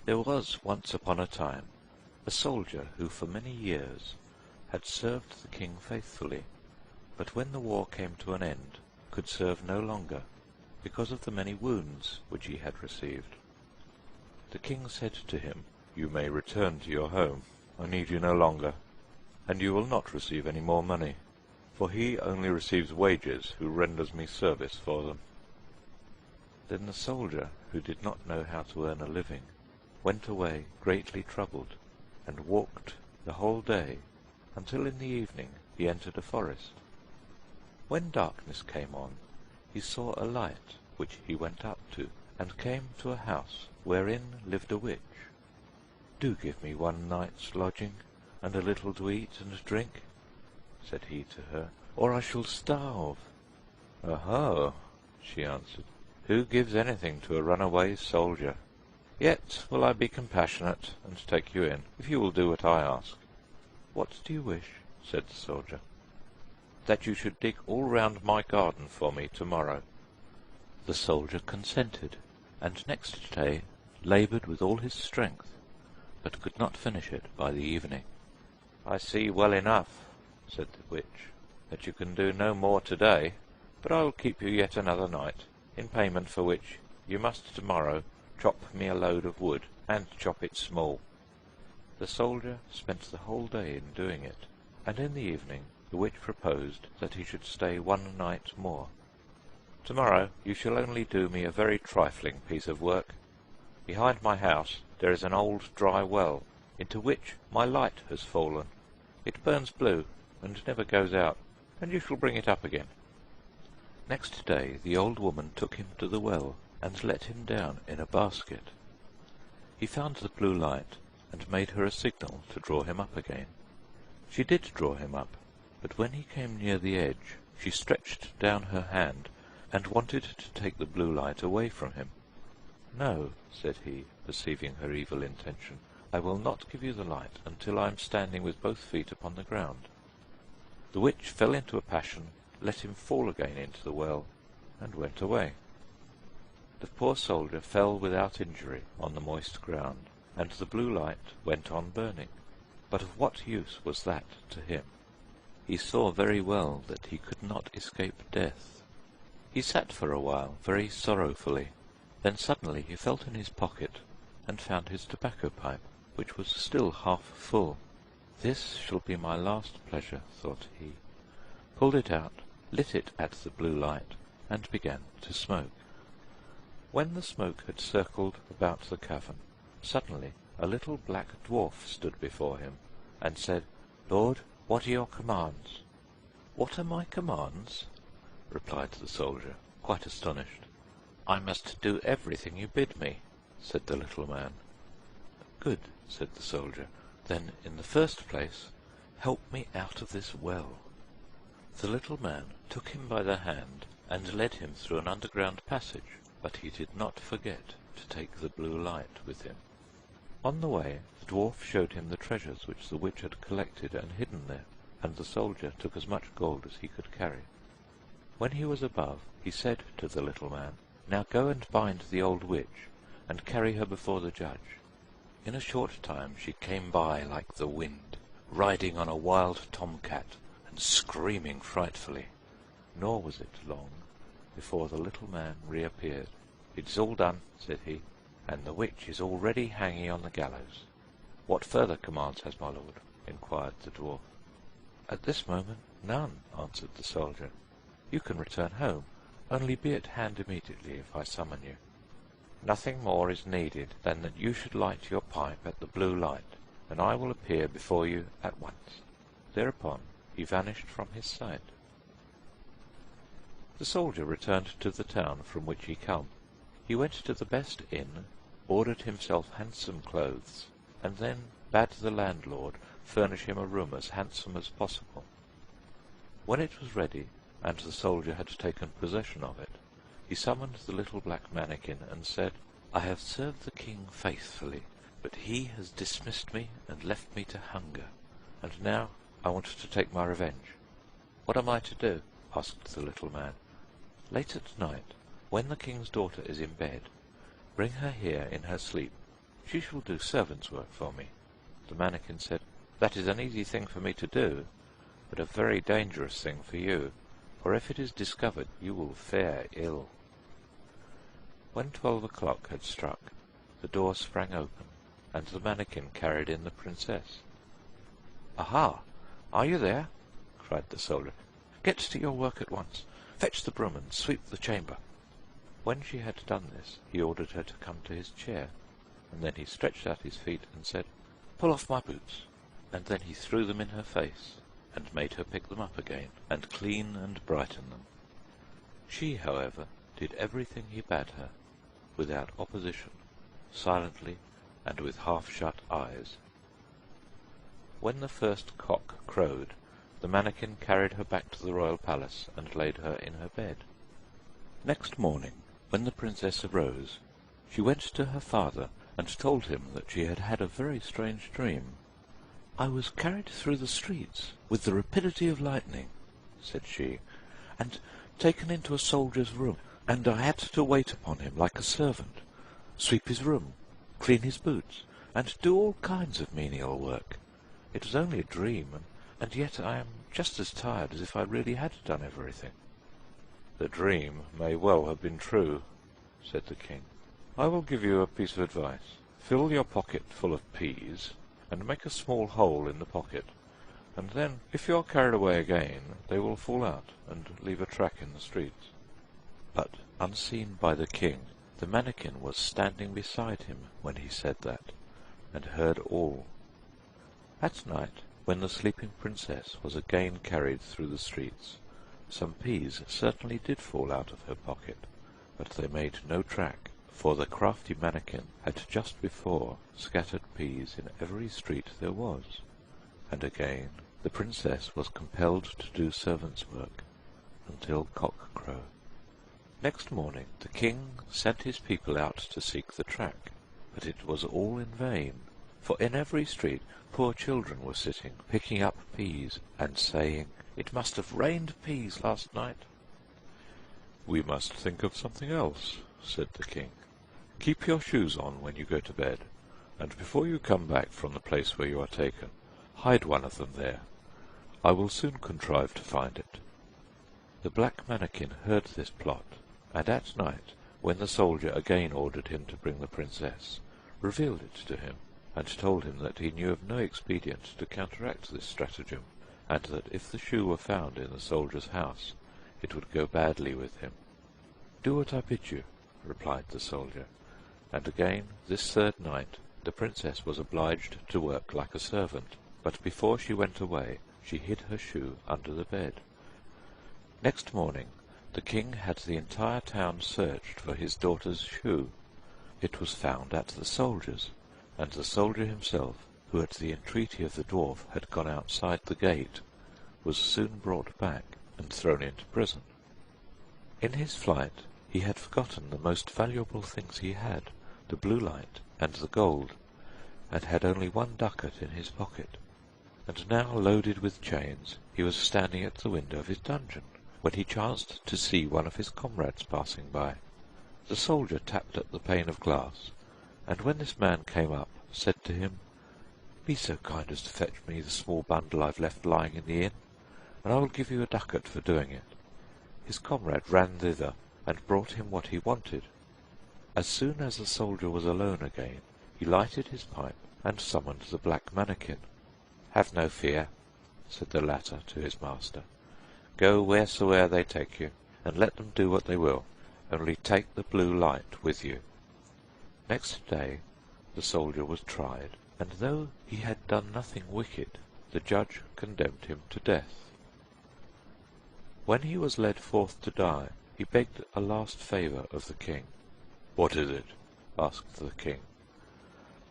There was once upon a time a soldier who for many years had served the king faithfully, but when the war came to an end could serve no longer, because of the many wounds which he had received. The king said to him, "You may return to your home. I need you no longer, and you will not receive any more money, for he only receives wages who renders me service for them." Then the soldier, who did not know how to earn a living, went away greatly troubled, and walked the whole day, until in the evening he entered a forest. When darkness came on, he saw a light, which he went up to, and came to a house wherein lived a witch. "Do give me one night's lodging, and a little to eat and drink," said he to her, "or I shall starve." "Oho," she answered, "who gives anything to a runaway soldier? Yet will I be compassionate, and take you in, if you will do what I ask." "What do you wish?" said the soldier. "That you should dig all round my garden for me tomorrow." The soldier consented, and next day laboured with all his strength, but could not finish it by the evening. "I see well enough," said the witch, "that you can do no more today, but I will keep you yet another night, in payment for which you must tomorrow chop me a load of wood, and chop it small." The soldier spent the whole day in doing it, and in the evening the witch proposed that he should stay one night more. "Tomorrow you shall only do me a very trifling piece of work. Behind my house there is an old dry well, into which my light has fallen. It burns blue, and never goes out, and you shall bring it up again." Next day the old woman took him to the well, and let him down in a basket. He found the blue light, and made her a signal to draw him up again. She did draw him up, but when he came near the edge, she stretched down her hand, and wanted to take the blue light away from him. "No," said he, perceiving her evil intention, "I will not give you the light until I am standing with both feet upon the ground." The witch fell into a passion, let him fall again into the well, and went away. The poor soldier fell without injury on the moist ground, and the blue light went on burning. But of what use was that to him? He saw very well that he could not escape death. He sat for a while very sorrowfully. Then suddenly he felt in his pocket, and found his tobacco pipe, which was still half full. "This shall be my last pleasure," thought he, pulled it out, lit it at the blue light, and began to smoke. When the smoke had circled about the cavern, suddenly a little black dwarf stood before him, and said, "Lord, what are your commands?" "What are my commands?" replied the soldier, quite astonished. "I must do everything you bid me," said the little man. "Good," said the soldier. "Then, in the first place, help me out of this well." The little man took him by the hand, and led him through an underground passage, but he did not forget to take the blue light with him. On the way the dwarf showed him the treasures which the witch had collected and hidden there, and the soldier took as much gold as he could carry. When he was above, he said to the little man, "Now go and bind the old witch, and carry her before the judge." In a short time she came by like the wind, riding on a wild tomcat, and screaming frightfully. Nor was it long before the little man reappeared. "It is all done," said he, "and the witch is already hanging on the gallows." "What further commands has my lord?" inquired the dwarf. "At this moment none," answered the soldier. "You can return home, only be at hand immediately if I summon you." "Nothing more is needed than that you should light your pipe at the blue light, and I will appear before you at once." Thereupon he vanished from his sight. The soldier returned to the town from which he come. He went to the best inn, ordered himself handsome clothes, and then bade the landlord furnish him a room as handsome as possible. When it was ready, and the soldier had taken possession of it, he summoned the little black mannikin and said, "I have served the king faithfully, but he has dismissed me and left me to hunger, and now I want to take my revenge. What am I to do?" asked the little man. "Late at night, when the king's daughter is in bed, bring her here in her sleep, She shall do servant's work for me." The manikin said, "That is an easy thing for me to do, but a very dangerous thing for you, for if it is discovered you will fare ill." When 12 o'clock had struck, the door sprang open, and the manikin carried in the princess. "Aha! Are you there?" cried the soldier. "Get to your work at once. Fetch the broom and sweep the chamber." When she had done this, he ordered her to come to his chair, and then he stretched out his feet and said, "Pull off my boots." And then he threw them in her face, and made her pick them up again, and clean and brighten them. She, however, did everything he bade her, without opposition, silently, and with half-shut eyes. When the first cock crowed, the manikin carried her back to the royal palace and laid her in her bed. Next morning, when the princess arose, she went to her father and told him that she had had a very strange dream. "I was carried through the streets with the rapidity of lightning," said she, "and taken into a soldier's room, and I had to wait upon him like a servant, sweep his room, clean his boots, and do all kinds of menial work. It was only a dream, and yet I am just as tired as if I really had done everything." "The dream may well have been true," said the king. "I will give you a piece of advice. Fill your pocket full of peas, and make a small hole in the pocket, and then, if you are carried away again, they will fall out and leave a track in the streets." But, unseen by the king, the manikin was standing beside him when he said that, and heard all. At night, when the sleeping princess was again carried through the streets, some peas certainly did fall out of her pocket, but they made no track, for the crafty manikin had just before scattered peas in every street there was, and again the princess was compelled to do servant's work until cock-crow. Next morning the king sent his people out to seek the track, but it was all in vain, for in every street poor children were sitting, picking up peas, and saying, "It must have rained peas last night." "We must think of something else," said the king. "Keep your shoes on when you go to bed, and before you come back from the place where you are taken, hide one of them there. I will soon contrive to find it." The black manikin heard this plot, and at night, when the soldier again ordered him to bring the princess, revealed it to him, and told him that he knew of no expedient to counteract this stratagem, and that if the shoe were found in the soldier's house, it would go badly with him. "Do what I bid you," replied the soldier, and again, this third night, the princess was obliged to work like a servant, but before she went away she hid her shoe under the bed. Next morning the king had the entire town searched for his daughter's shoe. It was found at the soldier's, and the soldier himself, who at the entreaty of the dwarf had gone outside the gate, was soon brought back and thrown into prison. In his flight he had forgotten the most valuable things he had, the blue light and the gold, and had only one ducat in his pocket. And now, loaded with chains, he was standing at the window of his dungeon, when he chanced to see one of his comrades passing by. The soldier tapped at the pane of glass, and when this man came up, said to him, "Be so kind as to fetch me the small bundle I've left lying in the inn, and I will give you a ducat for doing it." His comrade ran thither, and brought him what he wanted. As soon as the soldier was alone again, he lighted his pipe, and summoned the black manikin. "Have no fear," said the latter to his master. "Go wheresoe'er they take you, and let them do what they will, only take the blue light with you." Next day the soldier was tried, and though he had done nothing wicked, the judge condemned him to death. When he was led forth to die, he begged a last favour of the king. "What is it?" asked the king.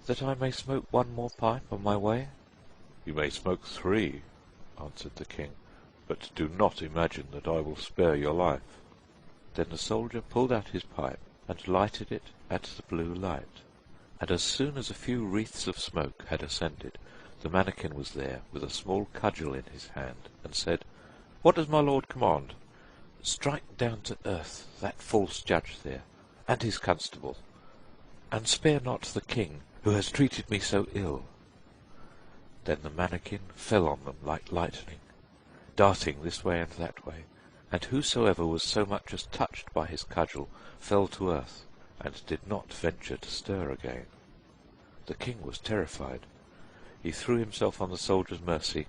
"That I may smoke one more pipe on my way." "You may smoke 3, answered the king, "but do not imagine that I will spare your life." Then the soldier pulled out his pipe and lighted it at the blue light, and as soon as a few wreaths of smoke had ascended, the manikin was there with a small cudgel in his hand, and said, "What does my lord command?" "Strike down to earth that false judge there, and his constable, and spare not the king, who has treated me so ill?" Then the manikin fell on them like lightning, darting this way and that way, and whosoever was so much as touched by his cudgel fell to earth, and did not venture to stir again. The king was terrified. He threw himself on the soldier's mercy,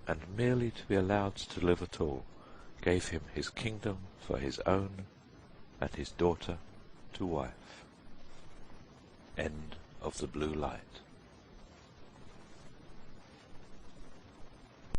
and merely to be allowed to live at all, gave him his kingdom for his own, and his daughter to wife. End of the Blue Light.